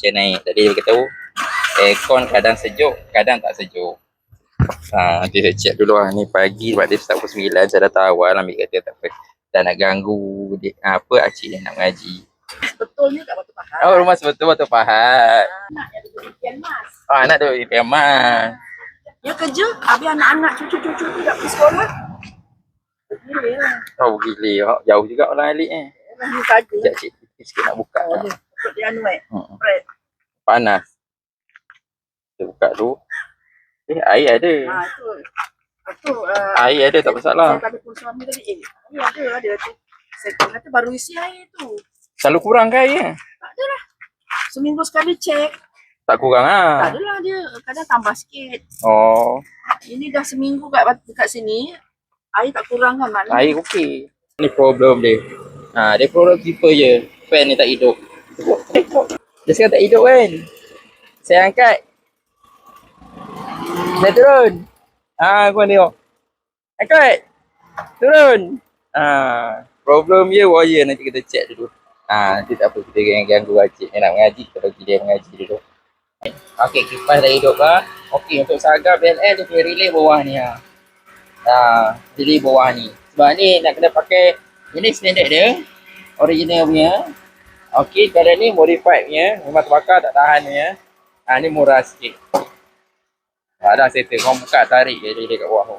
Saya naik tadi dia beritahu aircon kadang sejuk, kadang tak sejuk. Nanti saya check dulu lah. Ni pagi sebab dia start pukul 9. Saya dah tahu lah ambil kata tak apa. Tak nak ganggu dia, apa acik yang nak mengaji. Betulnya kat Batu Pahat. Oh, rumah sebetul Batu Pahat. Anak yang duduk di Pian Mas. Oh, anak tu di Piaman. Dia kerja, habis anak-anak cucu-cucu tu tak pergi sekolah. Gila lah. Oh, gila. Jauh juga orang alik ni. Ni saja. Sekejap cik, sikit nak buka. Oh, dia. Untuk dia anu Bread. Panas. Kita buka tu. Air ada. Tu. Tu. Air ada, tak masalah. Saya tadi pun suami tadi, air ada tu. Saya kata baru isi air tu. Selalu kurang ke air? Tak ada lah. Seminggu sekali cek. Tak kurang lah. Tak adalah dia. Kadang tambah sikit. Oh. Ini dah seminggu kat sini. Air tak kurang kan maknanya. Air okey. Ni problem dia. Dia problem tipe je. Fan ni tak hidup. Dia sekarang tak hidup kan. Saya angkat. Saya turun. Kau tengok. Angkat. Turun. Problem dia wire nanti kita check dulu. Nanti tak apa kita ganggu acik. Nak mengaji kita bagi dia mengaji dulu. Okey, kipas dah hidup lah. Okey, untuk sarga BLN dia punya relay bawah ni lah. Relay bawah ni. Sebab ni nak kena pakai, ini standard dia. Original punya. Okey, sekarang ni modified punya. Memang terbakar tak tahan punya. Ni murah sikit. Dah settle. Kau buka tarik je relay kat bawah tu.